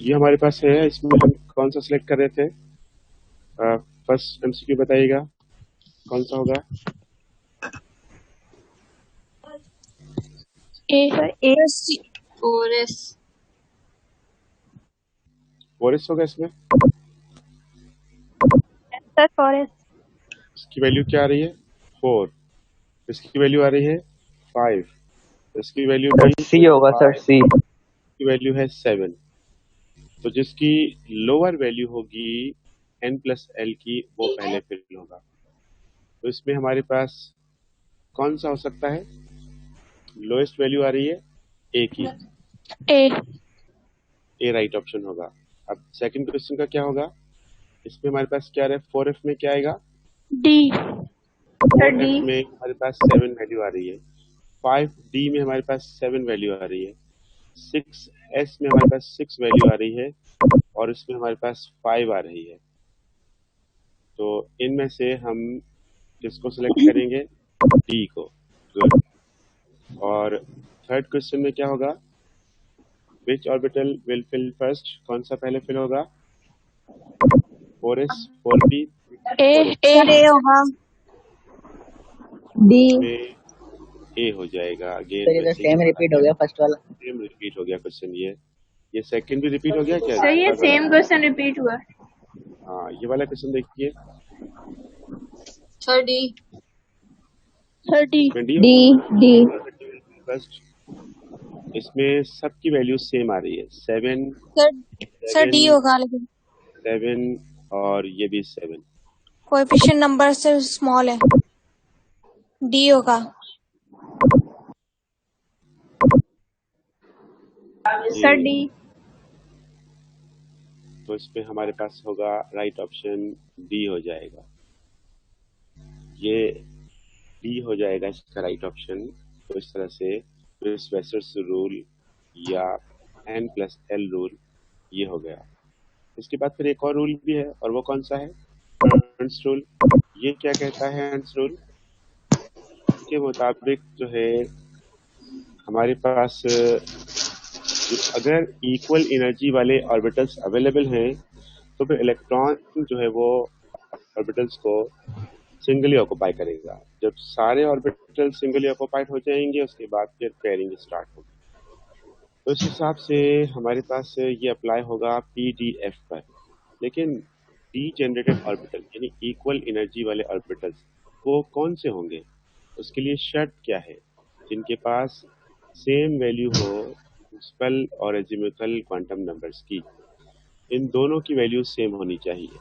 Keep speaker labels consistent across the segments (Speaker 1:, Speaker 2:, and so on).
Speaker 1: ये हमारे पास है, इसमें हम कौन सा सिलेक्ट कर रहे थे? फर्स्ट एमसीक्यू बताइएगा कौन सा होगा? फॉरेस्ट होगा इसमें।
Speaker 2: Sir forest.
Speaker 1: इसकी वैल्यू क्या आ रही है? 4। इसकी वैल्यू आ रही है 5। इसकी वैल्यू भी
Speaker 3: सी होगा सर, सी।
Speaker 1: इसकी वैल्यू है 7। तो जिसकी लोअर वैल्यू होगी n+l की वो पहले फिल होगा। तो इसमें हमारे पास कौन सा हो सकता है? लोएस्ट वैल्यू आ रही है ए की, ए राइट ऑप्शन होगा। अब सेकंड क्वेश्चन का क्या होगा? इसमें हमारे पास क्या है? 4f में क्या आएगा?
Speaker 2: डी।
Speaker 1: 4f में हमारे पास 7 वैल्यू आ रही है। 5d में हमारे पास 7 वैल्यू आ रही है। 6s में हमारे पास 6 वैल्यू आ रही है और इसमें हमारे पास 5 आ रही है। तो इनमें से हम किसको सिलेक्ट करेंगे? डी को। गुड। और थर्ड क्वेश्चन में क्या होगा? विच ऑर्बिटल विल फिल फर्स्ट? कौन सा पहले फिल होगा? 4s, 4p,
Speaker 2: ए होगा।
Speaker 4: डी।
Speaker 1: ए हो जाएगा। अगेन
Speaker 4: सेम रिपीट हो गया फर्स्ट वाला।
Speaker 1: सेम रिपीट हो गया क्वेश्चन। ये सेकंड भी रिपीट हो गया क्या?
Speaker 2: सर ये सेम क्वेश्चन रिपीट हुआ।
Speaker 1: हाँ, ये वाला क्वेश्चन देखिए।
Speaker 2: Sir D.
Speaker 4: डी।
Speaker 1: फर्स्ट इसमें सबकी वैल्यू सेम आ रही है। 7
Speaker 2: सर डी होगा, लेकिन
Speaker 1: 7 और ये भी 7।
Speaker 2: कोएफिशिएंट नंबर से स्मॉल है। डी होगा। Sir D.
Speaker 1: तो इसमें हमारे पास होगा राइट ऑप्शन डी हो जाएगा। ये डी हो जाएगा इसका राइट ऑप्शन। तो इस तरह से वेसर्स रूल या n+l रूल ये हो गया। इसके बाद फिर एक और रूल भी है, और वो कौन सा है? हंस रूल। ये क्या कहता है हंस रूल? के मुताबिक जो है हमारे पास अगर इक्वल एनर्जी वाले ऑर्बिटल्स अवेलेबल हैं तो फिर इलेक्ट्रॉन जो है वो ऑर्बिटल्स को सिंगली ऑक्युपाई करेगा। जब सारे ऑर्बिटल सिंगली ऑक्युपाइड हो जाएंगे उसके बाद फिर पेयरिंग स्टार्ट होगी। तो इस हिसाब से हमारे पास ये अप्लाई होगा पीडीएफ पर। लेकिन डी जनरेटेड ऑर्बिटल यानी इक्वल एनर्जी वाले ऑर्बिटल्स वो कौन से होंगे? उसके लिए शर्त क्या है? जिनके पास सेम वैल्यू हो प्रिंसिपल और एजिमुथल क्वांटम नंबर्स की। इन दोनों की वैल्यू सेम होनी चाहिए।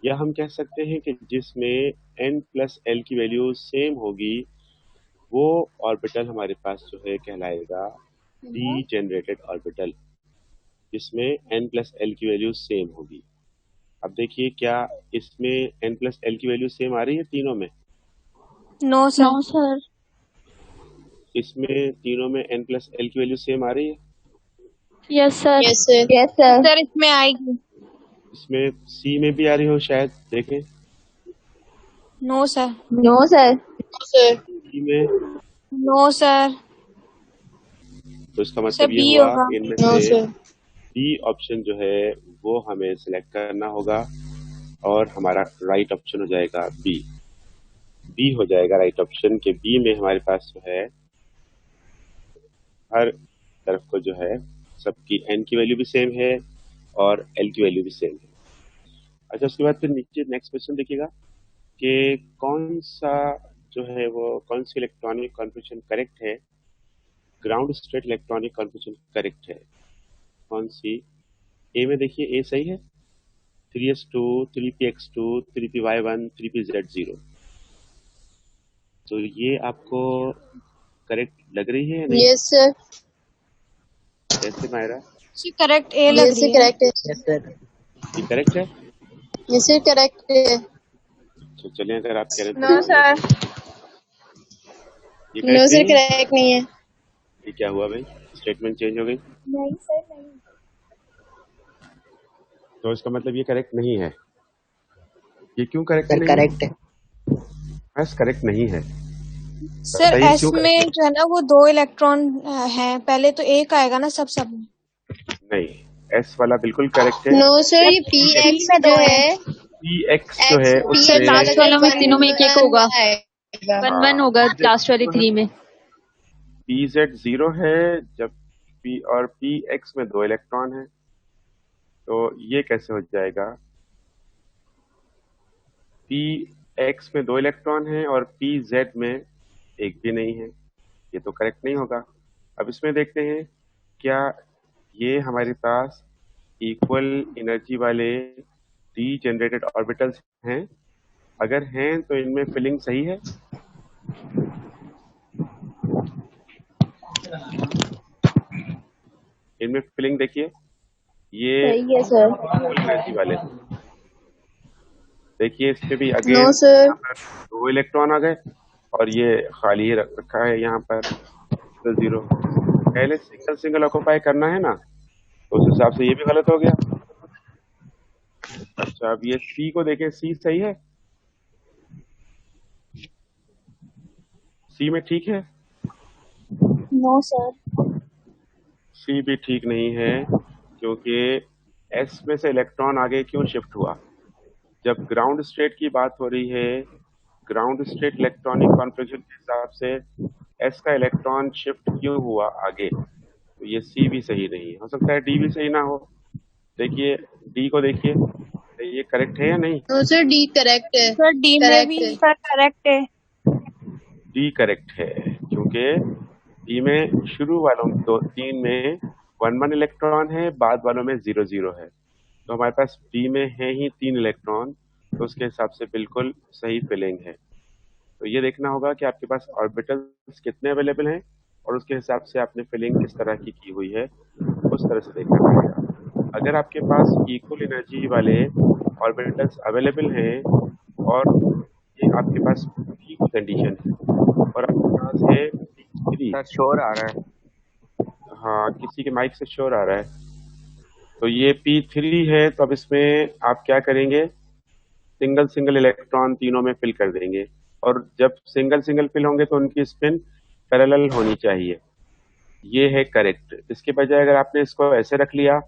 Speaker 1: या हम कह सकते हैं कि जिसमें n+l की वैल्यू सेम होगी वो ऑर्बिटल हमारे पास जो है कहलाएगा डी जनरेटेड ऑर्बिटल, जिसमें n+l की वैल्यू सेम होगी। अब देखिए क्या इसमें n+l की वैल्यू सेम आ रही है तीनों में?
Speaker 2: No sir.
Speaker 1: इसमें तीनों में n+l की वैल्यू सेम आ रही है?
Speaker 2: Yes sir. सर इसमें आएगी।
Speaker 1: इसमें सी में भी आ रही हो शायद, देखें।
Speaker 2: No sir.
Speaker 1: डी में?
Speaker 2: No sir.
Speaker 1: तो इसका मतलब ये
Speaker 2: बी
Speaker 1: हुआ
Speaker 2: होगा।
Speaker 1: इनमें से डी ऑप्शन जो है वो हमें सिलेक्ट करना होगा और हमारा राइट ऑप्शन हो जाएगा बी। बी हो जाएगा राइट ऑप्शन के बी में हमारे पास जो है हर तरफ को जो है सबकी एन की वैल्यू भी सेम है और एल की वैल्यू भी सेम है। अच्छा, उसके बाद फिर नीचे नेक्स्ट क्वेश्चन देखिएगा कि कौन सा जो है वो कौन सी इलेक्ट्रॉनिक कॉन्फ़िगरेशन करेक्ट है? Ground state electronic configuration correct है कौन सी? ए में देखिए ए सही है। 3s2, 3px2, 3py1, 3pz0। तो ये आपको करेक्ट लग रही है या नहीं?
Speaker 4: Yes sir.
Speaker 1: कैसे मायरा?
Speaker 2: करेक्ट ए लग रही है।
Speaker 4: करेक्ट है।
Speaker 1: ये करेक्ट है?
Speaker 4: यस सर करेक्ट है।
Speaker 1: तो चलिए, अगर आप कह रहे हैं
Speaker 2: नो सर।
Speaker 1: ये
Speaker 4: नो सर
Speaker 1: करेक्ट नहीं है?
Speaker 4: करेक्ट नहीं है।
Speaker 1: ये क्या हुआ भाई? स्टेटमेंट चेंज हो गई?
Speaker 2: नहीं सर नहीं।
Speaker 1: तो इसका मतलब ये करेक्ट नहीं है। ये क्यों करेक्ट
Speaker 4: सर
Speaker 1: नहीं
Speaker 4: करेक्ट है।
Speaker 1: है? बस करेक्ट नहीं है।
Speaker 2: सर
Speaker 1: बताइए
Speaker 2: एस
Speaker 1: क्यों
Speaker 2: में
Speaker 1: correct
Speaker 2: जो है ना वो 2 इलेक्ट्रॉन है, पहले तो एक आएगा ना सब में।
Speaker 1: नहीं, एस वाला बिल्कुल करेक्ट है।
Speaker 4: नो सर, ये पी
Speaker 2: पी
Speaker 4: एक्स
Speaker 2: में
Speaker 4: जो
Speaker 2: दो
Speaker 4: है,
Speaker 2: है।
Speaker 1: पी एक्स जो है
Speaker 4: पी
Speaker 1: उसमें
Speaker 4: एक्स
Speaker 3: लास्ट वालों में तीनों में एक एक होगा,
Speaker 4: आएगा।
Speaker 3: 1-1 होगा लास्ट वाली 3 में।
Speaker 1: पी जेड 0 है, जब पी और पी एक्स में 2 इलेक्ट्रॉन है, तो ये कैसे हो जाएगा? पी एक्स में 2 इलेक्ट्रॉन है और पी जेड में एक भी नहीं है, ये तो करेक्ट नहीं होगा। अब इसमें देखते हैं क्या ये हमारे पास इक्वल एनर्जी वाले डी जनरेटेड ऑर्बिटल्स हैं। अगर हैं तो इनमें फिलिंग सही है। इनमें फिलिंग देखिए, ये
Speaker 4: सही है सर।
Speaker 1: इक्वल एनर्जी वाले, देखिए इसमें भी
Speaker 4: नो
Speaker 1: अगेन
Speaker 4: सर।
Speaker 1: यहाँ पर 2 इलेक्ट्रॉन आ गए और ये खाली ही रखा है यहाँ पर, तो 0। पहले सिंगल सिंगल ऑक्यूपाई करना है ना, तो उस हिसाब से ये भी गलत हो गया। अच्छा, अब ये सी को देखें, सी सही है, सी में ठीक है।
Speaker 2: No sir.
Speaker 1: सी भी ठीक नहीं है, क्योंकि एस में से इलेक्ट्रॉन आगे क्यों शिफ्ट हुआ? जब ग्राउंड स्टेट की बात हो रही है, ग्राउंड स्टेट इलेक्ट्रॉनिक कॉन्फ़िगरेशन के हिसाब से एस का इलेक्ट्रॉन शिफ्ट क्यों हुआ आगे? तो ये सी भी सही नहीं है, हो सकता है डी भी सही ना हो। देखिए डी को देखिए, ये करेक्ट है या नहीं?
Speaker 4: नो सर, डी करेक्ट है।
Speaker 2: सर डी में भी
Speaker 4: करेक्ट है।
Speaker 2: सर करेक्ट है।
Speaker 1: डी करेक्ट है, क्योंकि डी में शुरू वालों 2-3 में 1-1 इलेक्ट्रॉन है, बाद वालों में 0-0 है, तो हमारे पास डी में है ही 3 इलेक्ट्रॉन, तो उसके हिसाब से बिल्कुल सही फिलिंग है। तो ये देखना होगा कि आपके पास ऑर्बिटल्स कितने अवेलेबल हैं और उसके हिसाब से आपने फिलिंग किस तरह की हुई है, उस तरह से देखना पड़ेगा। अगर आपके पास इक्वल एनर्जी वाले ऑर्बिटल्स अवेलेबल हैं और ये आपके पास पी की कंडीशन है और आपके पास है P3,
Speaker 5: सर शोर आ रहा है।
Speaker 1: हाँ किसी के माइक से शोर आ रहा है, तो ये P3 है, तो अब इसमें आप क्या करेंगे? सिंगल सिंगल इलेक्ट्रॉन तीनों में फिल कर देंगे, और जब सिंगल सिंगल फिल होंगे तो उनकी स्पिन पैरेलल होनी चाहिए, ये है करेक्ट। इसके बजाय अगर आपने इसको ऐसे रख लिया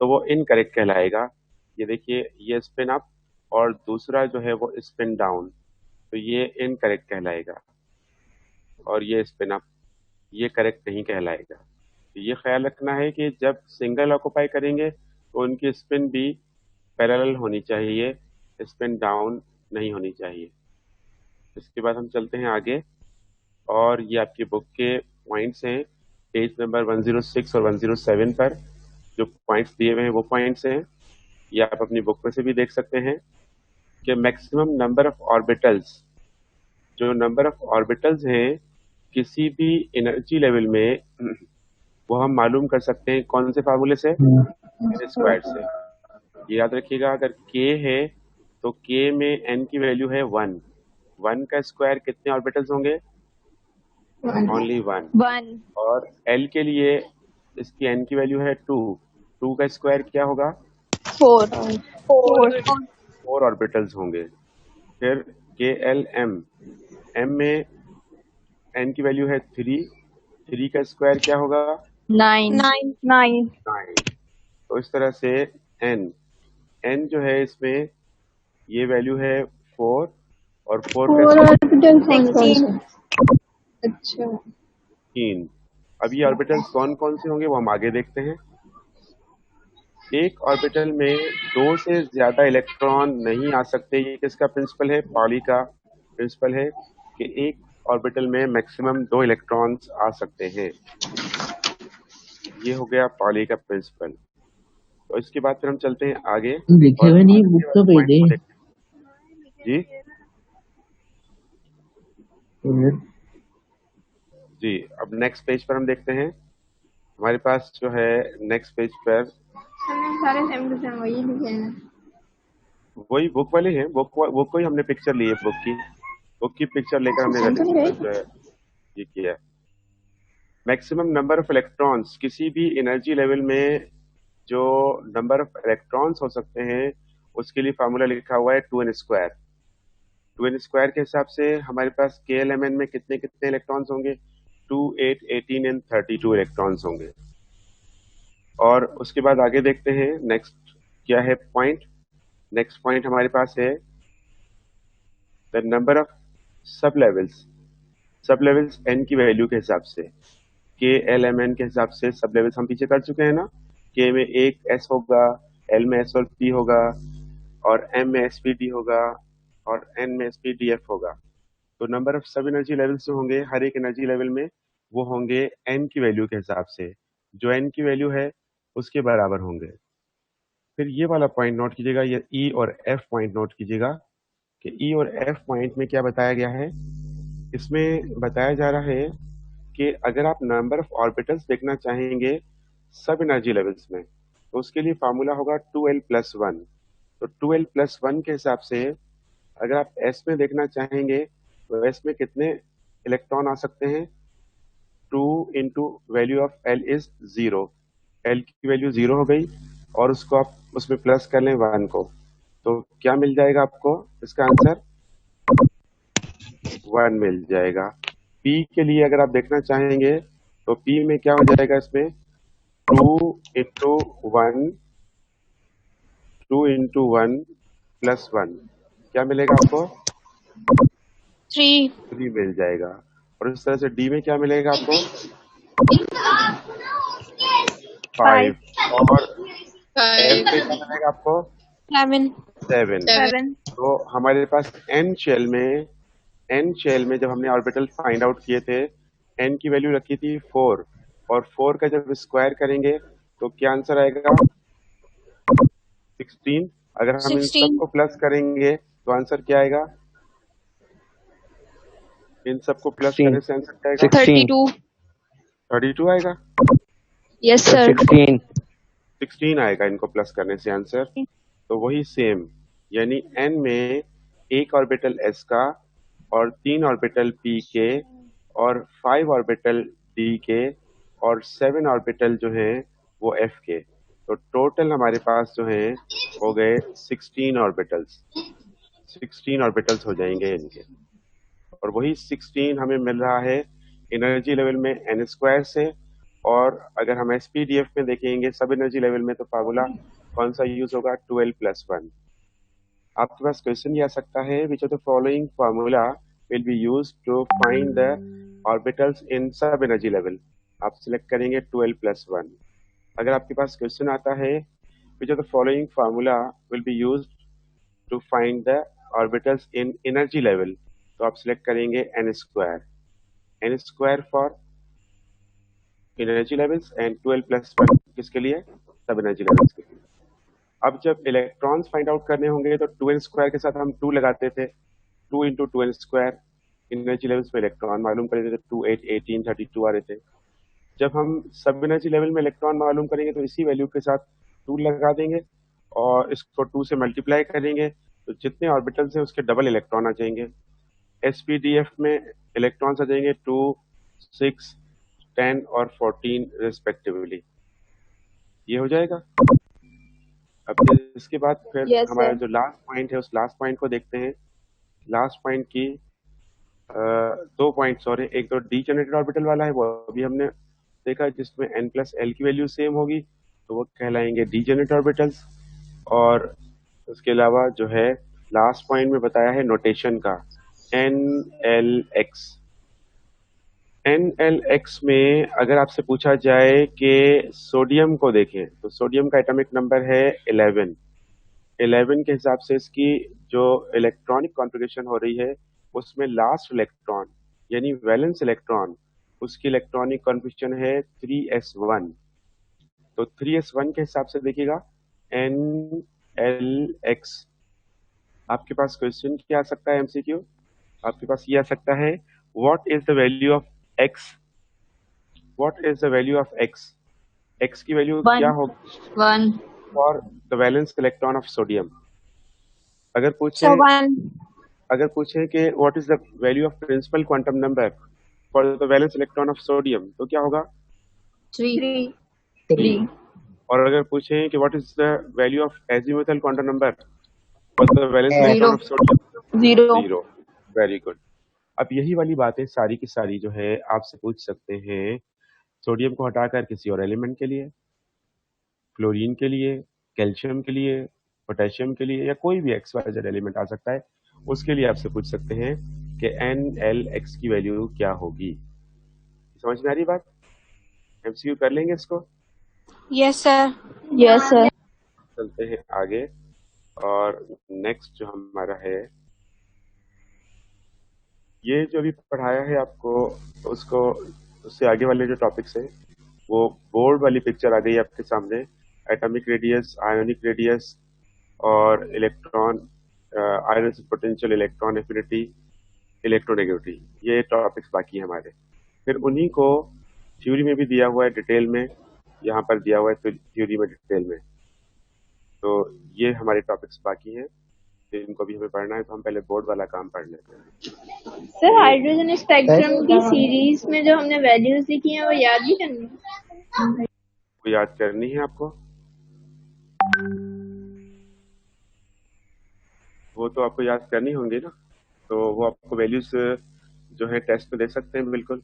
Speaker 1: तो वो इनकरेक्ट कहलाएगा। ये देखिए, ये स्पिन अप और दूसरा जो है वो स्पिन डाउन, तो ये इनकरेक्ट कहलाएगा, और ये स्पिन अप, ये करेक्ट नहीं कहलाएगा। तो ये ख्याल रखना है कि जब सिंगल ऑक्यूपाई करेंगे तो उनकी स्पिन भी पैरेलल होनी चाहिए, स्पिन डाउन नहीं होनी चाहिए। इसके बाद हम चलते हैं आगे, और ये आपकी बुक के पॉइंट्स हैं, पेज नंबर 106 और 107 पर जो पॉइंट्स दिए हुए हैं वो पॉइंट्स हैं। ये आप अपनी बुक में से भी देख सकते हैं कि मैक्सिमम नंबर ऑफ ऑर्बिटल्स, जो नंबर ऑफ ऑर्बिटल्स हैं किसी भी एनर्जी लेवल में, वो हम मालूम कर सकते हैं कौन से फार्मूले से? एन स्क्वायर से। ये याद रखिएगा, अगर के है तो के में एन की वैल्यू है 1, 1 का स्क्वायर कितने ऑर्बिटल्स होंगे? ओनली 1।
Speaker 2: 1।
Speaker 1: और एल के लिए इसकी एन की वैल्यू है 2, 2 का स्क्वायर क्या होगा?
Speaker 2: 4। 4।
Speaker 1: 4 ऑर्बिटल्स होंगे। फिर के एल एम, एम में एन की वैल्यू है 3, 3 का स्क्वायर क्या होगा?
Speaker 3: 9।
Speaker 2: 9।
Speaker 1: 9। तो इस तरह से एन, एन जो है इसमें ये वैल्यू है 4, और 4 का स्क्वायर
Speaker 2: 16।
Speaker 4: अच्छा।
Speaker 1: 3। अब ये ऑर्बिटल्स कौन कौन से होंगे वो हम आगे देखते हैं। एक ऑर्बिटल में 2 से ज्यादा इलेक्ट्रॉन नहीं आ सकते, ये किसका प्रिंसिपल है? पॉली का प्रिंसिपल है कि एक ऑर्बिटल में मैक्सिमम 2 इलेक्ट्रॉन्स आ सकते हैं, ये हो गया पॉली का प्रिंसिपल। तो इसके बाद फिर हम चलते हैं आगे,
Speaker 6: लिखे हुए नहीं, बुक तो भेज दे।
Speaker 1: जी जी, अब नेक्स्ट पेज पर हम देखते हैं। हमारे पास जो है नेक्स्ट पेज पर
Speaker 4: सारे सेम टू सेम वही लिखे हैं।
Speaker 1: वही बुक वाले हैं, बुक को ही हमने पिक्चर ली है, बुक की पिक्चर लेकर हमने जो है ये किया। मैक्सिमम नंबर ऑफ इलेक्ट्रॉन्स, किसी भी एनर्जी लेवल में जो नंबर ऑफ इलेक्ट्रॉन्स हो सकते हैं उसके लिए फार्मूला लिखा हुआ है 2n स्क्वायर। 2n स्क्वायर के हिसाब से हमारे पास के एल एम एन में कितने कितने इलेक्ट्रॉन्स होंगे? 2, 8, 18 एंड 32 इलेक्ट्रॉन्स होंगे। और उसके बाद आगे देखते हैं नेक्स्ट क्या है पॉइंट। नेक्स्ट पॉइंट हमारे पास है द नंबर ऑफ सब लेवल्स। सब लेवल्स एन की वैल्यू के हिसाब से, के एल एम एन के हिसाब से सब लेवल्स हम पीछे कर चुके हैं ना। के में एक एस होगा, एल में एस और पी होगा, और एम में एस पी डी होगा, और एन में एस पी डी एफ होगा। तो नंबर ऑफ सब एनर्जी लेवल्स जो होंगे हर एक एनर्जी लेवल में, वो होंगे एन की वैल्यू के हिसाब से, जो एन की वैल्यू है उसके बराबर होंगे। फिर ये वाला पॉइंट नोट कीजिएगा, ये ई और एफ पॉइंट नोट कीजिएगा कि ई और एफ पॉइंट में क्या बताया गया है। इसमें बताया जा रहा है कि अगर आप नंबर ऑफ ऑर्बिटल्स देखना चाहेंगे सब एनर्जी लेवल्स में, तो उसके लिए फार्मूला होगा 2l+1। तो 2l+1 के हिसाब से अगर आप एस में देखना चाहेंगे तो एस में कितने इलेक्ट्रॉन आ सकते हैं। 2 into value of L is 0। L की वैल्यू 0 हो गई, और उसको आप उसमें प्लस कर लें 1 को, तो क्या मिल जाएगा आपको इसका आंसर 1 मिल जाएगा। पी के लिए अगर आप देखना चाहेंगे तो पी में क्या हो जाएगा, इसमें 2 इंटू 1, 2 इंटू 1 प्लस 1, क्या मिलेगा आपको
Speaker 2: 3.
Speaker 1: 3 मिल जाएगा। और इस तरह से डी में क्या मिलेगा आपको 5, और एफ में क्या मिलेगा आपको
Speaker 2: 7.
Speaker 1: 7।
Speaker 4: 7.
Speaker 1: तो हमारे पास एन शेल में जब हमने ऑर्बिटल फाइंड आउट किए थे, एन की वैल्यू रखी थी 4, और 4 का जब स्क्वायर करेंगे तो क्या आंसर आएगा 16। अगर हम इन
Speaker 2: 16.
Speaker 1: सबको प्लस करेंगे तो आंसर क्या आएगा, इन सबको प्लस करने से आंसर क्या आएगा
Speaker 3: 32.
Speaker 1: 32 आएगा।
Speaker 3: Yes sir.
Speaker 1: 16 आएगा इनको प्लस करने से आंसर। तो वही सेम, यानी एन में एक ऑर्बिटल एस का, और 3 ऑर्बिटल पी के, और 5 ऑर्बिटल डी के, और 7 ऑर्बिटल जो हैं वो एफ के। तो टोटल हमारे पास जो हैं हो गए 16 ऑर्बिटल्स। 16 ऑर्बिटल्स हो जाएंगे इनके, और वही 16 हमें मिल रहा है एनर्जी लेवल में एन स्क्वायर से। और अगर हम एसपीडीएफ में देखेंगे सब एनर्जी लेवल में, तो फार्मूला कौन सा यूज होगा 12+1। आपके पास क्वेश्चन ये आ सकता है which of the following formula will be use to find the orbitals in sub energy level. आप सिलेक्ट करेंगे 12+1। अगर आपके पास क्वेश्चन आता है which of the following formula will be use to find the orbitals in energy level, तो आप select करेंगे N square. N square for energy levels and 12+1 किसके लिए, सब एनर्जी लेवल्स के लिए। अब जब इलेक्ट्रॉन्स फाइंड आउट करने होंगे तो 2n स्क्वायर के साथ हम 2 लगाते थे, 2 into 2n square energy levels में इलेक्ट्रॉन मालूम कर देते थे, 2 8 18 32 आ रहे थे। जब हम सब एनर्जी लेवल में इलेक्ट्रॉन मालूम करेंगे तो इसी वैल्यू के साथ 2 लगा देंगे, और इसको 2 से मल्टीप्लाई करेंगे, तो जितने ऑर्बिटल्स हैं उसके डबल इलेक्ट्रॉन आ जाएंगे। एसपीडीएफ में इलेक्ट्रॉन्स आ जाएंगे 2 6 10 और 14 रिस्पेक्टिवली। ये हो जाएगा। अब इसके बाद फिर
Speaker 3: Yes,
Speaker 1: हमारा
Speaker 3: sir.
Speaker 1: जो लास्ट पॉइंट है उस लास्ट पॉइंट को देखते हैं। लास्ट पॉइंट की 2 पॉइंट्स और हैं। एक तो डीजेनरेटेड ऑर्बिटल वाला है, वो अभी हमने देखा, जिसमें n+l की वैल्यू सेम होगी, तो वो कहलाएंगे डीजेनरेट ऑर्बिटल्स। और उसके अलावा जो है लास्ट पॉइंट में बताया है नोटेशन का NLX। NLX में अगर आपसे पूछा जाए कि सोडियम को देखें, तो सोडियम का एटॉमिक नंबर है 11। 11 के हिसाब से इसकी जो इलेक्ट्रॉनिक कॉन्फ़िगरेशन हो रही है, उसमें लास्ट इलेक्ट्रॉन यानी वैलेंस इलेक्ट्रॉन, उसकी इलेक्ट्रॉनिक कॉन्फ़िगरेशन है 3s1। तो 3s1 के हिसाब से देखिएगा NLX। आपके पास क्वेश्चन क्या आ सकता है एमसीक्यू, आपके पास ये आ सकता है what is the value of x, what is the value of x, x की वैल्यू क्या
Speaker 3: 1.
Speaker 1: होगी
Speaker 3: 1.
Speaker 1: For the valence electron of sodium. अगर
Speaker 2: So
Speaker 1: पूछे
Speaker 2: 1.
Speaker 1: अगर पूछे कि what is the value of principal quantum number for the valence electron of sodium, तो क्या होगा
Speaker 3: 3.
Speaker 4: 3.
Speaker 1: और अगर पूछे कि what is the value of azimuthal quantum number for the valence electron of sodium,
Speaker 3: 0.
Speaker 1: 0। Very good. अब यही वाली बातें सारी की सारी जो है आपसे पूछ सकते हैं सोडियम को हटाकर किसी और एलिमेंट के लिए। क्लोरीन के लिए, कैल्शियम के लिए, पोटेशियम के लिए, या कोई भी XYZ एलिमेंट आ सकता है, उसके लिए आपसे पूछ सकते हैं कि NLX की वैल्यू क्या होगी। समझ में आ रही बात? MCQ कर लेंगे इसको।
Speaker 2: Yes sir.
Speaker 3: Yes, sir.
Speaker 1: चलते हैं आगे। और नेक्स्ट जो हमारा है, ये जो अभी पढ़ाया है आपको, उसको उससे आगे वाले जो टॉपिक्स हैं वो बोर्ड वाली पिक्चर आ गई आपके सामने। एटॉमिक रेडियस, आयोनिक रेडियस और electron, iron potential, electron affinity, electronegativity, ये टॉपिक्स बाकी हैं हमारे। फिर उन्हीं को थ्योरी में भी दिया हुआ है डिटेल में, यहाँ पर दिया हुआ है थ्योरी में डिटेल में। तो ये हमारे टॉपिक्स बाकी हैं, इनको भी हमें पढ़ना है। तो हम पहले बोर्ड वाला काम पढ़ लेते हैं।
Speaker 4: सर हाइड्रोजन स्पेक्ट्रम की सीरीज में जो हमने वैल्यूज लिखी हैं वो याद भी करनी है?
Speaker 1: वो याद करनी है आपको, वो तो आपको याद करनी होंगी ना। तो वो आपको वैल्यूज जो है टेस्ट में दे सकते हैं बिल्कुल।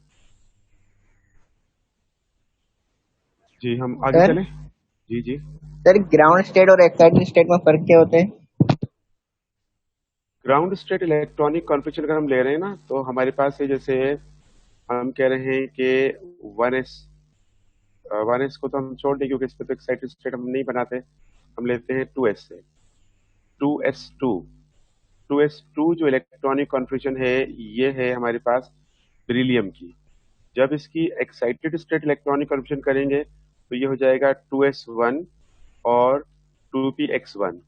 Speaker 1: जी हम आगे
Speaker 5: सर
Speaker 1: चलें। जी जी।
Speaker 5: सर ग्राउंड स्टेट और एक्साइटेड स्टेट में फर्क क्या होता है?
Speaker 1: ग्राउंड स्टेट इलेक्ट्रॉनिक कॉन्फ़िगरेशन अगर हम ले रहे हैं ना, तो हमारे पास है, जैसे हम कह रहे हैं कि 1s को तो हम छोड़ दें क्योंकि इस पर तो एक्साइटेड स्टेट हम नहीं बनाते, हम लेते हैं 2s से। 2s2 जो इलेक्ट्रॉनिक कॉन्फ़िगरेशन है, ये है हमारे पास बेरिलियम की। जब इसकी एक्साइटेड स्टेट इलेक्ट्रॉनिक कॉन्फ़िगरेशन करेंगे तो ये हो जाएगा 2s1 और 2px1,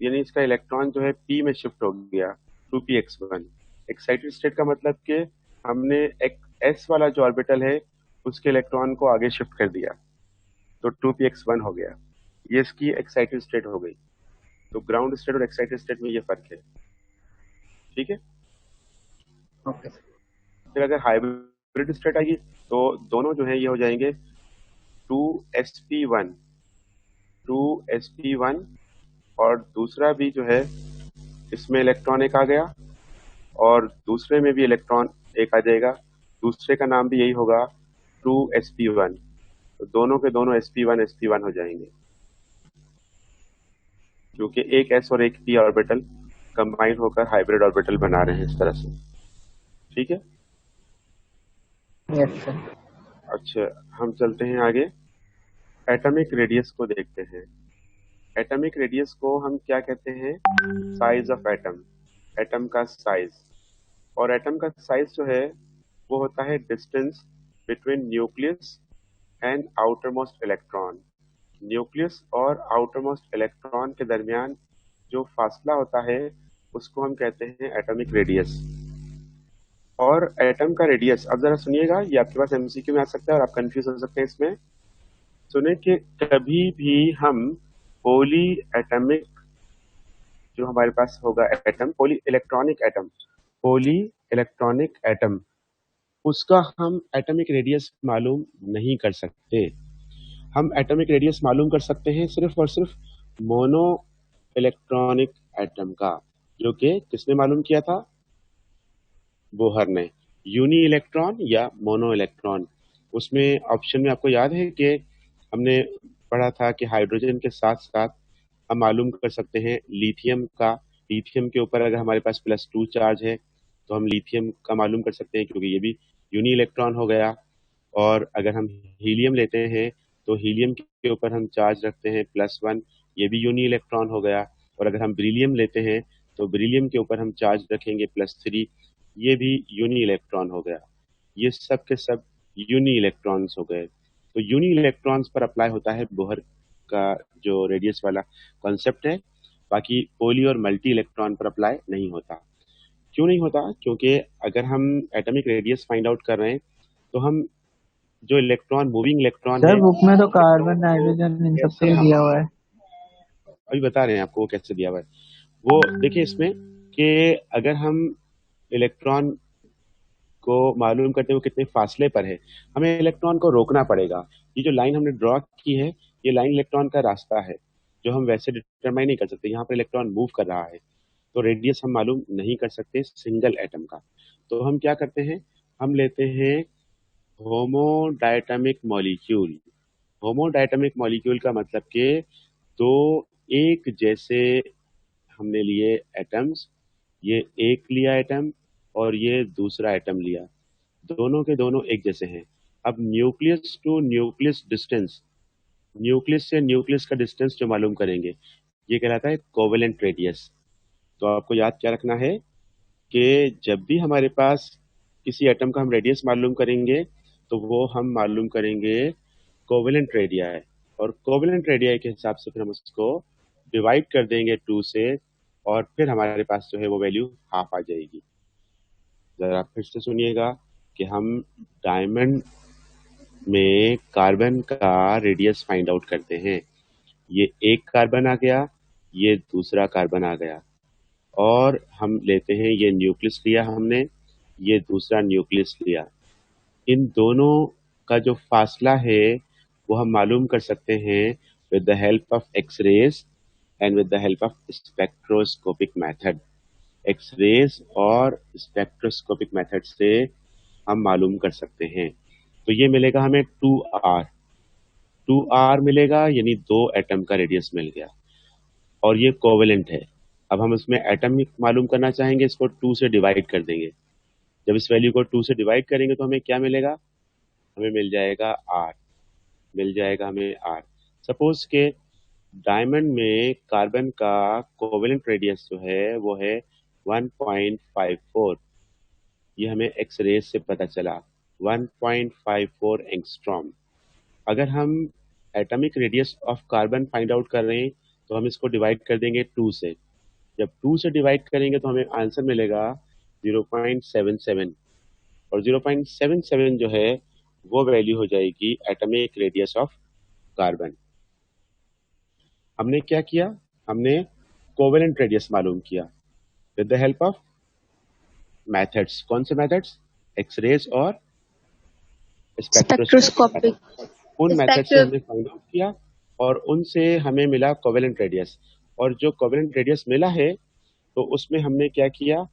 Speaker 1: यानी इसका इलेक्ट्रॉन जो है p में शिफ्ट हो गया, 2px1। एक्साइटेड स्टेट का मतलब कि हमने एक s वाला जो ऑर्बिटल है उसके इलेक्ट्रॉन को आगे शिफ्ट कर दिया, तो 2px1 हो गया। ये इसकी एक्साइटेड स्टेट हो गई। तो ग्राउंड स्टेट और एक्साइटेड स्टेट में ये फर्क है, ठीक है।
Speaker 5: ओके।
Speaker 1: फिर अगर हाइब्रिड स्टेट आएगी तो दोनों जो है ये हो जाएंगे 2sp1, 2sp1, और दूसरा भी जो है इसमें इलेक्ट्रॉन एक आ गया और दूसरे में भी इलेक्ट्रॉन एक आ जाएगा, दूसरे का नाम भी यही होगा 2sp1। तो दोनों के दोनों sp1 हो जाएंगे, क्योंकि एक s और एक p ऑर्बिटल कंबाइन होकर हाइब्रिड ऑर्बिटल बना रहे हैं इस तरह से, ठीक है।
Speaker 5: Yes sir.
Speaker 1: अच्छा, हम चलते हैं आगे, एटॉमिक रेडियस को देखते हैं। एटॉमिक रेडियस को हम क्या कहते हैं? साइज ऑफ एटम, एटम का साइज। और एटम का साइज जो है वो होता है distance between nucleus and outer most electron. Nucleus और आउटर मोस्ट इलेक्ट्रॉन के दरमियान जो फासला होता है उसको हम कहते हैं एटॉमिक रेडियस। और एटम का रेडियस, अब जरा सुनिएगा, ये आपके पास एमसीक्यू में आ सकता है और आप कंफ्यूज हो सकते हैं इसमें। सुने कि कभी भी हम पॉली एटमिक जो हमारे पास होगा atom, poly electronic atom, poly electronic atom, उसका हम एटॉमिक रेडियस मालूम नहीं कर सकते। हम एटॉमिक रेडियस मालूम कर सकते हैं सिर्फ और सिर्फ मोनो इलेक्ट्रॉनिक एटम का, जो कि किसने मालूम किया था? बोहर ने। यूनी इलेक्ट्रॉन या मोनो इलेक्ट्रॉन, उसमें ऑप्शन में आपको याद है कि हमने पढ़ा था कि हाइड्रोजन के साथ साथ हम मालूम कर सकते हैं लिथियम का। लिथियम के ऊपर अगर हमारे पास +2 चार्ज है तो हम लिथियम का मालूम कर सकते हैं, क्योंकि ये भी यूनी इलेक्ट्रॉन हो गया। और अगर हम हीलियम लेते हैं तो हीलियम के ऊपर हम चार्ज रखते हैं +1, ये भी यूनी इलेक्ट्रॉन हो गया। और अगर हम बेरिलियम लेते हैं तो बेरिलियम के ऊपर हम चार्ज रखेंगे +3, ये भी यूनी इलेक्ट्रॉन हो गया। ये सब के सब यूनी इलेक्ट्रॉन्स हो गए। तो यूनी इलेक्ट्रॉन्स पर अप्लाई होता है बोहर का जो रेडियस वाला कॉन्सेप्ट है, बाकी पोली और मल्टी इलेक्ट्रॉन पर अप्लाई नहीं होता। क्यों नहीं होता? क्योंकि अगर हम एटॉमिक रेडियस फाइंड आउट कर रहे हैं तो हम जो इलेक्ट्रॉन, मूविंग इलेक्ट्रॉन
Speaker 6: सर
Speaker 1: है,
Speaker 6: बुक में तो कार्बन
Speaker 1: इलेक्ट्रॉन को
Speaker 6: नाइट्रोजन इन सब
Speaker 1: कैसे
Speaker 6: पे
Speaker 1: हम,
Speaker 6: दिया हुआ है।
Speaker 1: अभी बता रहे हैं आपको वो कैसे दिया हुआ है। वो देखिए इसमें कि अगर हम इलेक्ट्रॉन को मालूम करते हुए कितने फासले पर है, हमें इलेक्ट्रॉन को रोकना पड़ेगा। ये जो लाइन हमने ड्रॉ की है, ये लाइन इलेक्ट्रॉन का रास्ता है जो हम वैसे डिटरमाइन नहीं कर सकते। यहाँ पर इलेक्ट्रॉन मूव कर रहा है, तो रेडियस हम मालूम नहीं कर सकते सिंगल एटम का। तो हम क्या करते हैं? हम लेते हैं होमोडायटमिक मॉलिक्यूल। होमोडायटमिक मॉलिक्यूल का मतलब कि दो एक जैसे हमने लिए एटम्स, ये एक लिया एटम और ये दूसरा एटम लिया, दोनों के दोनों एक जैसे हैं। अब nucleus to nucleus distance, nucleus से न्यूक्लियस का डिस्टेंस जो मालूम करेंगे, ये कहलाता है कोवेलेंट रेडियस। तो आपको याद क्या रखना है कि जब भी हमारे पास किसी एटम का हम रेडियस मालूम करेंगे तो वो हम मालूम करेंगे कोवेलेंट रेडियाई, और कोवेलेंट रेडियाई के हिसाब से फिर हम उसको डिवाइड कर देंगे 2 से, और फिर हमारे पास जो है वो वैल्यू हाफ आ जाएगी। जरा फिर से सुनिएगा कि हम डायमंड में कार्बन का रेडियस फाइंड आउट करते हैं। ये एक कार्बन आ गया, ये दूसरा कार्बन आ गया, और हम लेते हैं ये न्यूक्लियस लिया हमने, ये दूसरा न्यूक्लियस लिया। इन दोनों का जो फासला है वो हम मालूम कर सकते हैं with the help of X rays and with the help of spectroscopic method. X rays और स्पेक्ट्रोस्कोपिक मेथड से हम मालूम कर सकते हैं। तो ये मिलेगा हमें 2r, 2r मिलेगा, यानी दो एटम का रेडियस मिल गया, और ये कोवेलेंट है। अब हम इसमें एटम मालूम करना चाहेंगे, इसको 2 से डिवाइड कर देंगे। जब इस वैल्यू को 2 से डिवाइड करेंगे तो हमें क्या मिलेगा, हमें मिल जाएगा r, मिल जाएगा हमें r। सपोज के डायमंड में कार्बन का कोवेलेंट रेडियस जो है वो है 1.54, ये हमें एक्स रेज से पता चला, 1.54 एंगस्ट्रॉम। अगर हम atomic radius of carbon find out कर रहे हैं तो हम इसको डिवाइड कर देंगे 2 से। जब 2 से डिवाइड करेंगे तो हमें आंसर मिलेगा 0.77, और 0.77 जो है वो वैल्यू हो जाएगी एटॉमिक रेडियस ऑफ कार्बन। हमने क्या किया, हमने कोवेलेंट रेडियस मालूम किया with the help of methods. कौन से मेथड्स, एक्स रेज और स्पेक्ट्रोस्कोपिक।
Speaker 3: Spectroscopic.
Speaker 1: उन मेथड से
Speaker 4: स्पेक्ट्रो
Speaker 1: हमने फाइंड आउट किया और उनसे हमें मिला कोवेलेंट रेडियस, और जो कोवेलेंट रेडियस मिला है तो उसमें हमने क्या किया,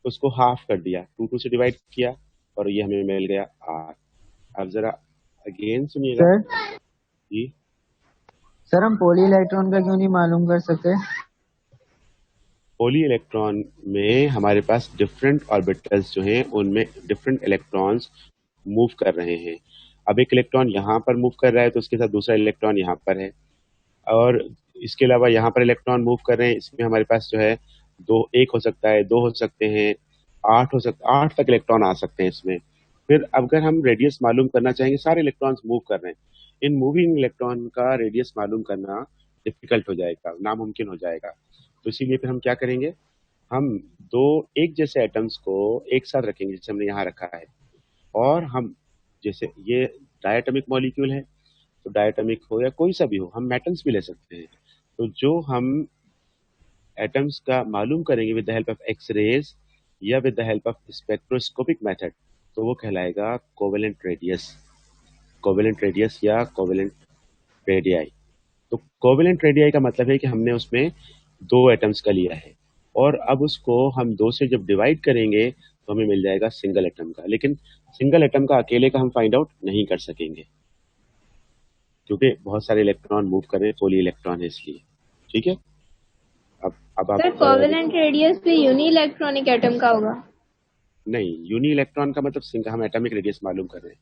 Speaker 1: उसको हाफ कर दिया, 2 से डिवाइड किया, और ये हमें मिल गया r। अब जरा अगेन सुनिएगा
Speaker 6: सर
Speaker 1: जी।
Speaker 6: सर हम पोली इलेक्ट्रॉन का क्यों नहीं मालूम कर सके?
Speaker 1: पोली इलेक्ट्रॉन में हमारे पास डिफरेंट ऑर्बिटल्स जो हैं उनमें डिफरेंट इलेक्ट्रॉन्स मूव कर रहे हैं। अब एक इलेक्ट्रॉन यहाँ पर मूव कर रहा है तो उसके साथ दूसरा इलेक्ट्रॉन यहाँ पर है, और इसके अलावा यहाँ पर इलेक्ट्रॉन मूव कर रहे हैं, इसमें हमारे पास जो है दो, एक हो सकता है, दो हो सकते हैं, 8 हो सकता, 8 तक इलेक्ट्रॉन आ सकते हैं इसमें। फिर अगर हम रेडियस मालूम करना चाहेंगे, सारे इलेक्ट्रॉन्स मूव कर रहे हैं, इन मूविंग इलेक्ट्रॉन का रेडियस मालूम करना डिफिकल्ट हो जाएगा, नामुमकिन हो जाएगा। तो इसीलिए फिर हम क्या करेंगे, हम दो एक जैसे एटम्स को एक साथ रखेंगे जैसे हमने यहाँ रखा है, और हम जैसे ये डायटोमिक मॉलिक्यूल है तो डायटोमिक हो या कोई सा भी हो, हम मेटल्स भी ले सकते हैं। तो जो हम एटम्स का मालूम करेंगे with the help of X rays या with the help of spectroscopic method, तो वो कहलाएगा कोवेलेंट रेडियस, कोवेलेंट रेडियस या कोवेलेंट रेडियाई। तो कोवेलेंट रेडियाई का मतलब है कि हमने उसमें दो एटम्स का लिया है, और अब उसको हम 2 से जब डिवाइड करेंगे तो हमें मिल जाएगा सिंगल एटम का। लेकिन सिंगल एटम का अकेले का हम फाइंड आउट नहीं कर सकेंगे क्योंकि बहुत सारे इलेक्ट्रॉन मूव कर रहे हैं, पोली इलेक्ट्रॉन है इसलिए। ठीक है, अब आप
Speaker 4: सर कोवेलेंट रेडियस भी यूनी इलेक्ट्रॉनिक एटम का होगा?
Speaker 1: नहीं, यूनी इलेक्ट्रॉन का मतलब सिंगल, हम एटॉमिक रेडियस मालूम कर रहे हैं।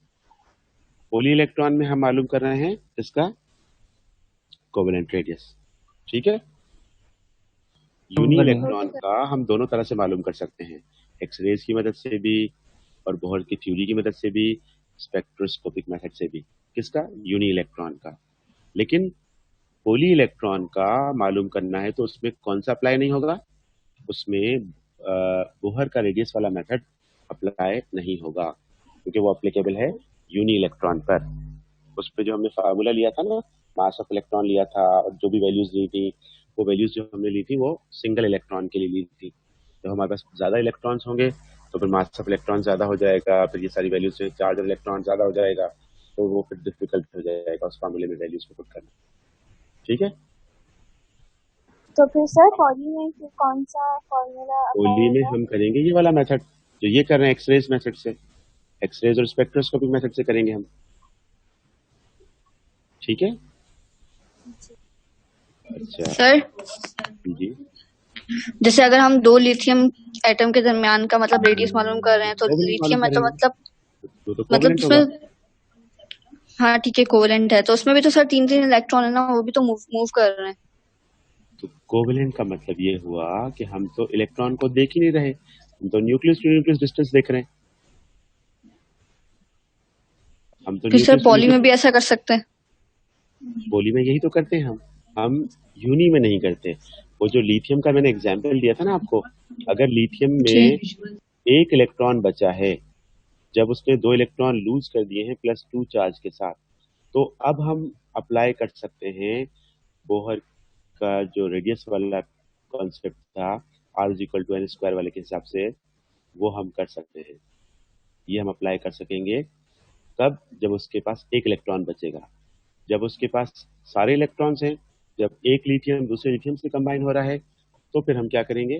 Speaker 1: पोली इलेक्ट्रॉन में हम मालूम कर रहे हैं इसका कोवेलेंट रेडियस। ठीक है, यूनी इलेक्ट्रॉन का हम दोनों तरह से मालूम कर सकते हैं, एक्स रेज की मदद से भी और बोहर की थ्योरी की मदद से भी, स्पेक्ट्रोस्कोपिक मेथड से भी। किसका, यूनी इलेक्ट्रॉन का। लेकिन पोली इलेक्ट्रॉन का मालूम करना है तो उसमें कौन सा अप्लाई नहीं होगा, उसमें बोहर का रेडियस वाला मेथड अप्लाई नहीं होगा क्योंकि वो अप्लीकेबल है यूनी इलेक्ट्रॉन पर। उस पर जो हमने फार्मूला लिया था ना, मास ऑफ इलेक्ट्रॉन लिया था, और जो भी वैल्यूज ली थी, वो वैल्यूज जो हमने ली थी वो सिंगल इलेक्ट्रॉन के लिए ली थी। जब हमारे पास ज्यादा इलेक्ट्रॉन्स होंगे तो फिर मास ऑफ इलेक्ट्रॉन ज्यादा हो जाएगा, फिर ये सारी वैल्यूज से चार्ज ऑफ इलेक्ट्रॉन ज्यादा हो जाएगा, तो वो फिर डिफिकल्ट हो जाएगा उस फार्मूले में वैल्यूज को पुट करना। ठीक है,
Speaker 2: तो फिर सर पॉली में फिर कौन सा फॉर्मूला
Speaker 1: पोली में हम करेंगे ये वाला मेथड जो ये कर रहे हैं, एक्सरेज मेथड से, एक्सरेज और स्पेक्ट्रोस्कोपिक मेथड से करेंगे हम। ठीक है। अच्छा
Speaker 3: सर
Speaker 1: जी,
Speaker 3: जैसे अगर हम दो लिथियम एटम के दरमियान का मतलब रेडियस मालूम कर रहे हैं तो
Speaker 1: कोवेलेंट मालूम
Speaker 3: लिथियम है तो
Speaker 1: करेंगे, तो
Speaker 3: मतलब
Speaker 1: कोवेलेंट होगा।
Speaker 3: उसमें हाँ ठीक है कोवेलेंट है तो उसमें भी तो सर तीन तीन इलेक्ट्रॉन है ना वो भी तो मूव कर रहे हैं।
Speaker 1: तो कोवेलेंट का मतलब ये हुआ कि हम तो इलेक्ट्रॉन को देख ही नहीं रहे, हम तो न्यूक्लियस टू न्यूक्लियस डिस्टेंस देख रहे हैं। हम तो
Speaker 3: फिर sir
Speaker 1: nucleus to
Speaker 3: poly
Speaker 1: nucleus,
Speaker 3: में भी ऐसा कर सकते हैं।
Speaker 1: पॉली में यही तो करते हैं हम यूनी में नहीं करते। वो जो लिथियम का मैंने एग्जांपल दिया था ना आपको, अगर लिथियम
Speaker 3: जी
Speaker 1: में एक इलेक्ट्रॉन बचा है, जब उसने 2 इलेक्ट्रॉन लूज कर दिए हैं +2 चार्ज के साथ, तो अब हम अप्लाई कर सकते हैं बोहर का जो रेडियस वाला कॉन्सेप्ट था, r=n² वाले के हिसाब से, वो हम कर सकते हैं। ये हम अप्लाई कर सकेंगे तब जब उसके पास एक इलेक्ट्रॉन बचेगा। जब उसके पास सारे इलेक्ट्रॉन्स हैं, जब एक लिथियम दूसरे लिथियम से कंबाइन हो रहा है, तो फिर हम क्या करेंगे,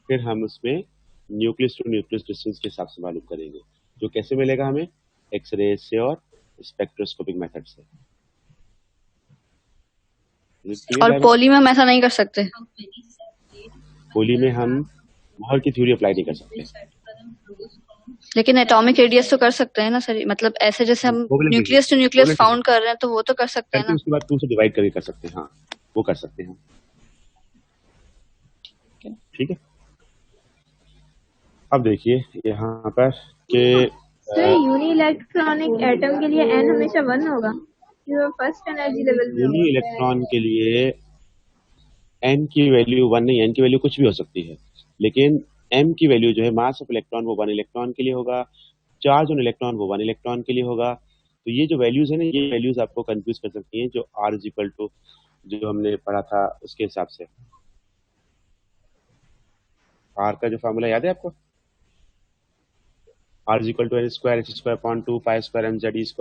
Speaker 1: फिर हम उसमें न्यूक्लियस टू न्यूक्लियस डिस्टेंस के हिसाब से मालूम करेंगे, जो कैसे मिलेगा हमें, एक्सरे से और स्पेक्ट्रोस्कोपिक मेथड से।
Speaker 3: और
Speaker 1: क्लियर है बात?
Speaker 3: पॉली में हम ऐसा नहीं कर सकते।
Speaker 1: होली में हम मोहर की थ्योरी अप्लाई नहीं कर सकते।
Speaker 3: लेकिन एटॉमिक रेडियस तो कर सकते हैं ना सर मतलब ऐसे जैसे हम
Speaker 1: covalent
Speaker 3: nucleus to nucleus
Speaker 1: covalent
Speaker 3: found कर रहे हैं तो वो तो कर सकते हैं
Speaker 1: करके
Speaker 3: ना।
Speaker 1: उसके बाद 2 से डिवाइड करके कर सकते हैं, हाँ वो कर सकते हैं। ठीक है। अब देखिए यहाँ पर कि
Speaker 4: सर यूनी इलेक्ट्रॉनिक एटम के लिए n हमेशा 1 होगा जो फर्स्ट एनर्जी लेवल में
Speaker 1: यूनी
Speaker 4: होगा।
Speaker 1: इलेक्ट्रॉन के लिए n की वैल्यू 1 नहीं, n की वैल्यू कुछ भी हो सकती है, लेकिन m की वैल्यू जो है मास ऑफ इलेक्ट्रॉन वो 1 इलेक्ट्रॉन के लिए होगा, चार्ज ऑन इलेक्ट्रॉन वो 1 इलेक्ट्रॉन के लिए होगा। तो ये जो वैल्यूज है ना, ये वैल्यूज आपको कंफ्यूज कर सकती हैं, जो r इज इक्वल टू जो हमने पढ़ा था उसके हिसाब से। r का जो फॉर्मूला याद है आपको, r is equal to n² h² 2 π² mz²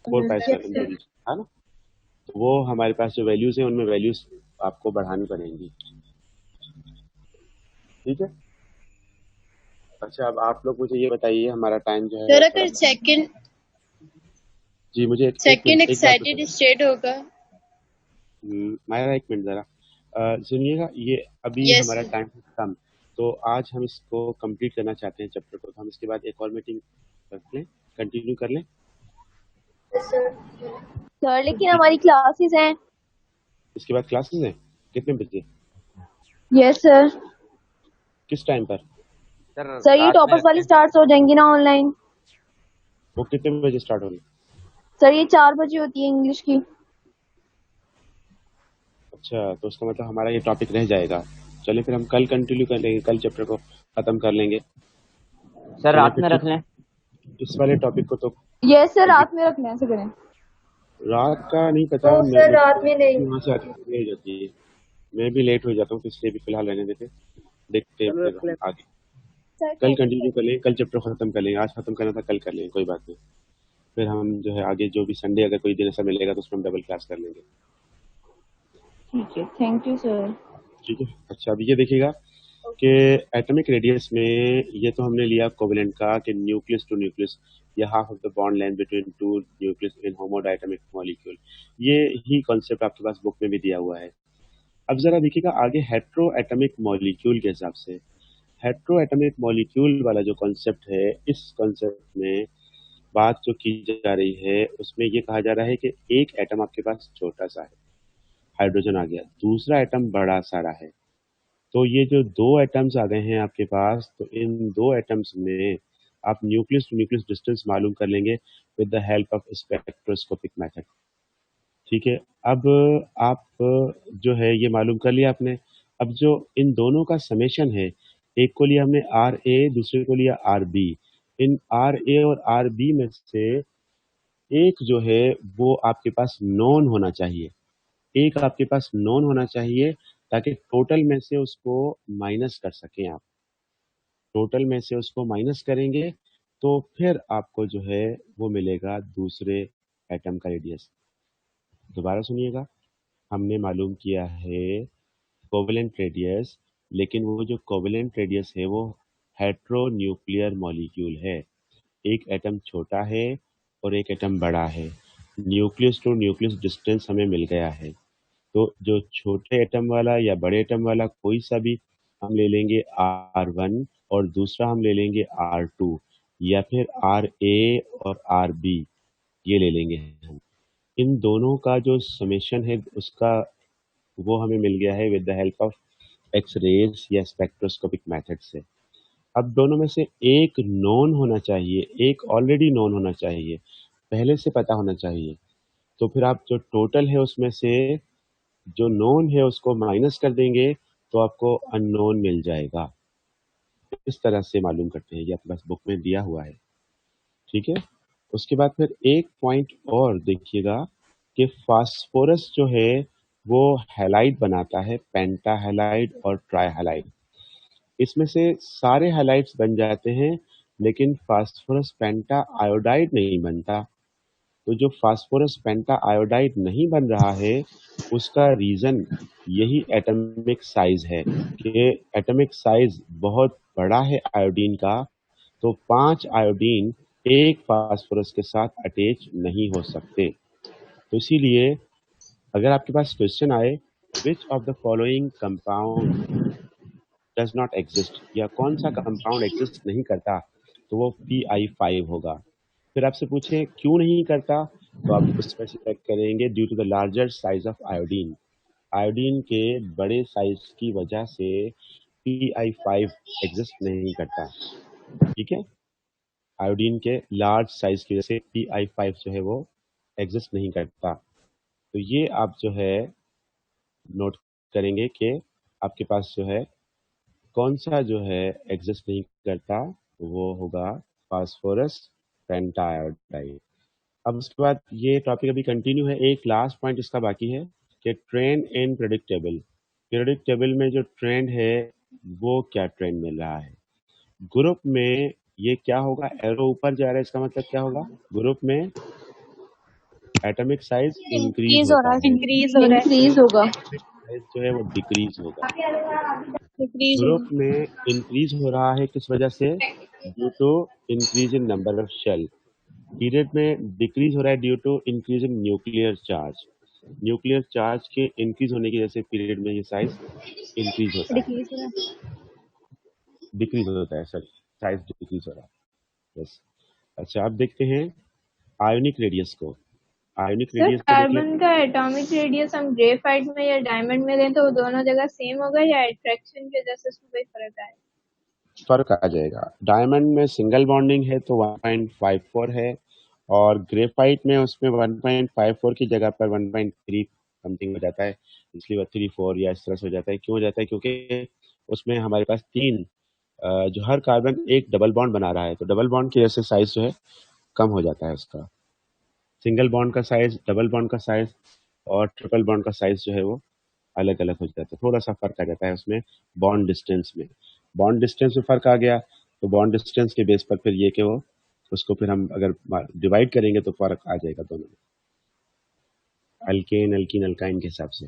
Speaker 1: 4 π² mz, है ना। तो वो हमारे पास जो वैल्यूज है उनमें वैल्यूज आपको बढ़ानी पड़ेंगी। ठीक है। अच्छा अब आप लोग मुझे ये बताइए, हमारा टाइम जो है
Speaker 4: सर
Speaker 1: थोड़ा,
Speaker 4: अगर सेकंड
Speaker 1: जी मुझे एक
Speaker 4: सेकंड
Speaker 1: मिनट एक बात
Speaker 4: एक्साइटेड
Speaker 1: बताइए।
Speaker 4: स्टेट होगा।
Speaker 1: मायरा एक मिनट जरा, सुनिएगा, ये अभी
Speaker 4: यस
Speaker 1: हमारा टाइम है कम, तो आज हम इसको कंप्लीट करना चाहते हैं चैप्टर को, तो हम इसके बाद एक और मीटिंग रख लें, कंटिन्यू कर लें।
Speaker 7: सर लेकिन हमारी क्लासेस हैं।
Speaker 1: इसके बाद क्लासेस हैं, कितने बजे,
Speaker 7: यस सर।
Speaker 1: किस टाइम पर?
Speaker 7: सर ये टॉपर्स वाली स्टार्ट हो जाएंगी ना ऑनलाइन।
Speaker 1: वो कितने बजे स्टार्ट होगी?
Speaker 7: सर ये 4 बजे होती है इंग्लिश की।
Speaker 1: अच्छा, तो उसका मतलब हमारा ये टॉपिक रह जाएगा। चलिए फिर हम कल कंटिन्यू कर लेंगे, कल चैप्टर को खत्म कर लेंगे।
Speaker 5: सर
Speaker 1: चलिए
Speaker 5: रात
Speaker 1: फिर
Speaker 5: में रख लें।
Speaker 1: इस वाले टॉपिक को तो
Speaker 7: यस सर रात में रखना है ऐसे करें।
Speaker 1: रात का नहीं पता,
Speaker 7: तो सर रात में नहीं।
Speaker 1: वहाँ से आती हो जाती है, मैं भी लेट हो जाता हूँ, तो इसलिए भी फिलहाल रहने देते, देखते हैं फिर आगे। कल कंटिन्यू कर लेंगे, कल चैप्टर खत्म कर लेंगे, आज खत्म करना था कल कर लेंगे, कोई बात नहीं। फिर हम जो है आगे जो भी संडे अगर कोई दिन ऐसा मिलेगा तो उसमें हम डबल क्लास कर लेंगे।
Speaker 7: ठीक है थैंक यू सर।
Speaker 1: ठीक है। अच्छा अब ये देखिएगा कि एटॉमिक रेडियस में ये तो हमने लिया कोवेलेंट का कि न्यूक्लियस टू न्यूक्लियस या half of the bond length between two nucleus in homodiatomic molecule, ये ही कॉन्सेप्ट आपके पास बुक में भी दिया हुआ है। अब जरा देखिएगा आगे हेट्रो एटॉमिक मॉलिक्यूल के हिसाब से, हेट्रो एटॉमिक मॉलिक्यूल वाला जो कॉन्सेप्ट है, इस कॉन्सेप्ट में बात जो की जा रही है उसमें ये कहा जा रहा है कि एक एटम आपके पास छोटा सा है, हाइड्रोजन आ गया, दूसरा एटम बड़ा सारा है, तो ये जो दो एटम्स आ गए हैं आपके पास, तो इन दो एटम्स में आप न्यूक्लियस टू न्यूक्लियस डिस्टेंस मालूम कर लेंगे with the help of spectroscopic method. ठीक है। अब आप जो है ये मालूम कर लिया आपने। अब जो इन दोनों का समेशन है, एक को लिया हमने आर ए, दूसरे को लिया R B, in R A और आर बी में से एक जो है वो आपके पास नॉन होना चाहिए, एक आपके पास नॉन होना चाहिए, ताकि टोटल में से उसको माइनस कर सकें आप। टोटल में से उसको माइनस करेंगे तो फिर आपको जो है वो मिलेगा दूसरे एटम का रेडियस। दोबारा सुनिएगा, हमने मालूम किया है कोवेलेंट रेडियस, लेकिन वो जो कोवेलेंट रेडियस है वो हेट्रो न्यूक्लियर मॉलिक्यूल है, एक एटम छोटा है, और एक एटम बड़ा है। न्यूक्लियस टू न्यूक्लियस डिस्टेंस हमें मिल गया है। तो जो छोटे एटम वाला या बड़े एटम वाला कोई सा भी हम ले लेंगे R1 और दूसरा हम ले लेंगे R2 या फिर RA और RB, ये ले लेंगे हम। इन दोनों का जो समेशन है उसका वो हमें मिल गया है with the help of X rays या स्पेक्ट्रोस्कोपिक मेथड से। अब दोनों में से एक नोन होना चाहिए, एक ऑलरेडी नोन होना चाहिए, पहले से पता होना चाहिए। तो फिर आप जो टोटल है उसमें से जो नोन है उसको माइनस कर देंगे तो आपको अननोन मिल जाएगा। इस तरह से मालूम करते हैं, ये आपके पास बुक में दिया हुआ है। ठीक है, उसके बाद फिर एक पॉइंट और देखिएगा कि फास्फोरस जो है वो हैलाइड बनाता है, पेंटा हैलाइड और ट्राई हैलाइड। इसमें से सारे हैलाइड्स बन जाते हैं लेकिन फास्फोरस पेंटा आयोडाइड नहीं बनता। तो जो फास्फोरस पेंटा आयोडाइड नहीं बन रहा है उसका रीजन यही एटॉमिक साइज है कि एटॉमिक साइज बहुत बड़ा है आयोडीन का। तो 5 आयोडीन एक फास्फोरस के साथ अटैच नहीं हो सकते। तो इसीलिए अगर आपके पास क्वेश्चन आए विच of the following compound does not exist, या कौन सा कंपाउंड एग्जिस्ट नहीं करता, तो वो PI5 होगा। फिर आपसे पूछे क्यों नहीं करता, तो आप स्पेसिफाई करेंगे due to the larger size of iodine. Iodine के बड़े साइज की वजह से PI5 एग्जिस्ट नहीं करता। ठीक है, आयोडीन के लार्ज साइज की वजह से PI5 जो है वो एग्जिस्ट नहीं करता। तो ये आप जो है नोट करेंगे कि आपके पास जो है कौन सा जो है एग्जिस्ट नहीं करता, वो होगा फास्फोरस पेंटायोडाइड। अब उसके बाद ये टॉपिक अभी कंटिन्यू है, एक लास्ट पॉइंट इसका बाकी है कि ट्रेंड इन प्रेडिक्टेबल। पीरियोडिक टेबल में जो ट्रेंड है वो क्या ट्रेंड मिल रहा है। ग्रुप में ये क्या होगा, एरो ऊपर जा रहा है, इसका मतलब क्या होगा, ग्रुप में एटॉमिक साइज इंक्रीज
Speaker 2: इंक्रीज हो
Speaker 1: होता
Speaker 2: रहा
Speaker 1: है,
Speaker 2: है,
Speaker 4: इंक्रीज हो रहा है।
Speaker 7: इंक्रीज होगा।
Speaker 1: साइज जो है वो डिक्रीज होगा।
Speaker 2: डिक्रीज हो
Speaker 1: ग्रुप में इंक्रीज हो रहा है किस वजह से, due to increase in number of shell. Period में डिक्रीज हो रहा है due to increase in nuclear charge. Nuclear charge के इंक्रीज होने की वजह से पीरियड में ये साइज इंक्रीज होता है,
Speaker 4: डिक्रीज हो रहा है।
Speaker 1: डिक्रीज होता है, सॉरी साइज डिक्रीज हो रहा है। यस। अच्छा, अब देखते हैं आयोनिक रेडियस को। आयोनिक
Speaker 4: सर
Speaker 1: रेडियस को देखिए,
Speaker 4: कार्बन का एटॉमिक रेडियस हम ग्रेफाइट में या डायमंड में लें तो वो दोनों जगह सेम होगा या अट्रैक्शन की वजह से उसमें कोई फर्क आए।
Speaker 1: फर्क आ जाएगा। डायमंड में सिंगल बॉन्डिंग है तो 1.54 है, और ग्रेफाइट में उसमें 1.54 की जगह पर 1.3 समथिंग हो जाता है, इसलिए वो 3-4 या इस तरह से हो जाता है। क्यों हो जाता है, क्योंकि उसमें हमारे पास जो हर कार्बन एक डबल बॉन्ड बना रहा है, तो डबल बॉन्ड की वजह से साइज जो है कम हो जाता है उसका। सिंगल बॉन्ड का साइज, डबल बॉन्ड का साइज और ट्रिपल बॉन्ड का साइज जो है वो अलग अलग हो जाता है। थोड़ा सा फर्क आ जाता है उसमें बॉन्ड डिस्टेंस में। बॉन्ड डिस्टेंस में फर्क आ गया तो बॉन्ड डिस्टेंस के बेस पर फिर ये कि वो उसको फिर हम अगर डिवाइड करेंगे तो फर्क आ जाएगा दोनों में, अल्केन अल्कीन अल्काइन के हिसाब से।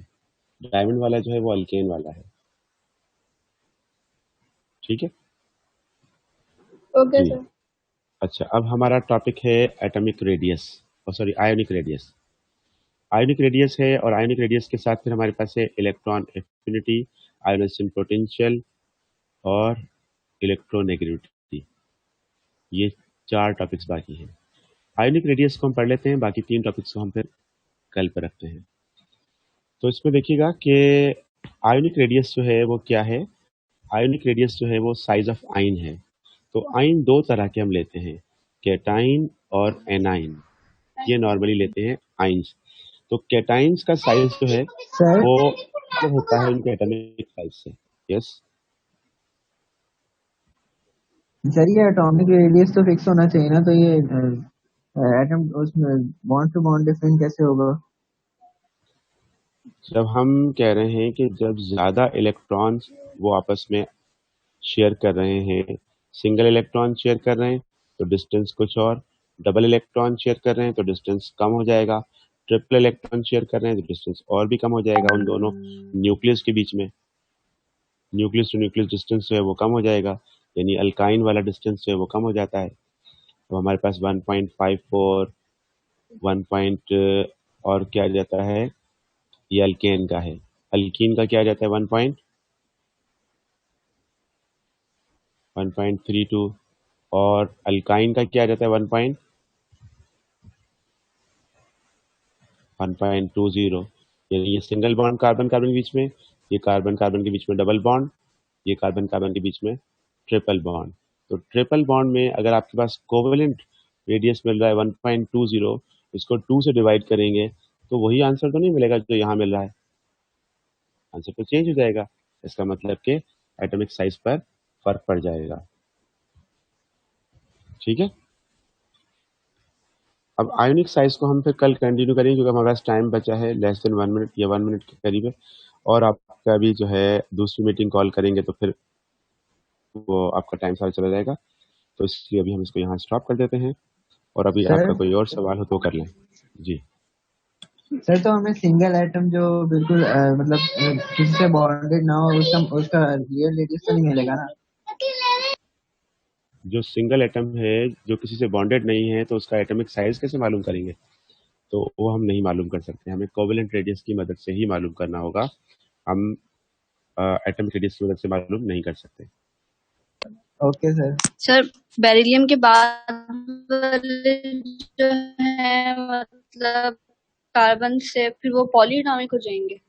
Speaker 1: डायमंड वाला जो है वो अल्केन वाला है। ठीक है
Speaker 4: ओके
Speaker 1: जी।
Speaker 4: सर।
Speaker 1: अच्छा, अब हमारा टॉपिक है atomic radius, sorry ionic radius. Ionic radius है, और आयोनिक रेडियस के साथ फिर हमारे पास है इलेक्ट्रॉन एफिनिटी, आयोनाइजेशन पोटेंशियल और इलेक्ट्रोनेगेटिविटी। ये 4 टॉपिक्स बाकी हैं। आयोनिक रेडियस को हम पढ़ लेते हैं, बाकी 3 टॉपिक्स को हम फिर कल पर रखते हैं। तो इसमें देखिएगा कि आयोनिक रेडियस जो है वो क्या है। आयोनिक रेडियस जो है वो साइज ऑफ आयन है। तो आयन 2 तरह के हम लेते हैं, कैटाइन और एनाइन। ये नॉर्मली लेते हैं आयन्स। तो कैटाइन्स का साइज जो है
Speaker 6: सर
Speaker 1: वो जो होता है उनके एटॉमिक साइज से। यस,
Speaker 6: सर ये एटॉमिक रेडियस तो फिक्स होना चाहिए ना, तो ये एटम उसमें बॉन्ड टू बॉन्ड डिफरेंस कैसे होगा।
Speaker 1: जब हम कह रहे हैं कि जब ज़्यादा इलेक्ट्रॉन्स वो आपस में शेयर कर रहे हैं, सिंगल इलेक्ट्रॉन शेयर कर रहे हैं तो डिस्टेंस कुछ और, डबल इलेक्ट्रॉन शेयर कर रहे हैं तो डिस्टेंस कम हो जाएगा, ट्रिपल इलेक्ट्रॉन शेयर कर रहे हैं तो डिस्टेंस और भी कम हो जाएगा उन दोनों न्यूक्लियस के बीच में। न्यूक्लियस टू न्यूक्लियस डिस्टेंस जो है वो कम हो जाएगा, यानी अल्काइन वाला डिस्टेंस जो है वो कम हो जाता है। तो हमारे पास 1.54 1 पॉइंट और क्या आ जाता है, ये अल्केन का है। अल्कीन का क्या आ जाता है 1.32 और अल्काइन का क्या आ जाता है 1.20। यानी ये सिंगल बॉन्ड कार्बन कार्बन के बीच में, ये कार्बन कार्बन के बीच में डबल बॉन्ड, ये कार्बन कार्बन के बीच में ट्रिपल बॉन्ड। तो ट्रिपल बॉन्ड में अगर आपके पास कोवेलेंट रेडियस मिल रहा है 1.20, इसको 2 से डिवाइड करेंगे तो वही आंसर तो नहीं मिलेगा जो यहाँ मिल रहा है, आंसर तो चेंज हो जाएगा। इसका मतलब कि एटॉमिक साइज पर फर्क पड़ जाएगा। ठीक है, अब आयोनिक साइज को हम फिर कल कंटिन्यू करेंगे क्योंकि हमारे पास टाइम बचा है लेस देन 1 मिनट या 1 मिनट के करीब है। और आपका भी जो है दूसरी मीटिंग कॉल करेंगे तो फिर वो आपका टाइम सारा चला जाएगा। तो इसलिए अभी हम इसको यहाँ स्टॉप कर देते हैं और अभी
Speaker 6: सर
Speaker 1: आपका कोई और सवाल हो तो कर लें। जी
Speaker 6: सर, तो हमें सिंगल एटम जो बिल्कुल मतलब किसी से बॉन्डेड ना हो, उसका रियल रेडियस तो नहीं मिलेगा ना?
Speaker 1: जो सिंगल एटम है जो किसी से बॉन्डेड नहीं है तो उसका एटॉमिक साइज कैसे मालूम करेंगे, तो वो हम नहीं मालूम कर सकते, हमें कोवेलेंट रेडियस की मदद से ही मालूम करना होगा। हम एटॉमिक रेडियस की मदद से मालूम नहीं कर सकते।
Speaker 6: Okay sir.
Speaker 3: सर बेरिलियम के बाद वाले जो है मतलब कार्बन से फिर वो पॉलीएटॉमिक हो जाएंगे।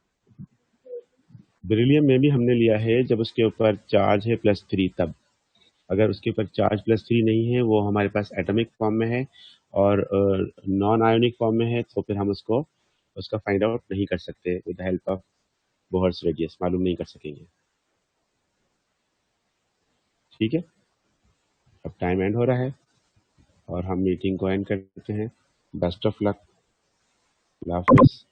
Speaker 1: बेरिलियम में भी हमने लिया है जब उसके ऊपर चार्ज है +3 तब। अगर उसके ऊपर चार्ज +3 नहीं है, वो हमारे पास एटॉमिक फॉर्म में है और नॉन आयोनिक फॉर्म में है, तो फिर हम उसका फाइंड आउट नहीं कर सकते with the help of Bohr's radius, मालूम नहीं कर सकेंगे। ठीक है, अब टाइम एंड हो रहा है और हम मीटिंग को एंड करते हैं। बेस्ट ऑफ लक, अल्लाह हाफिज़।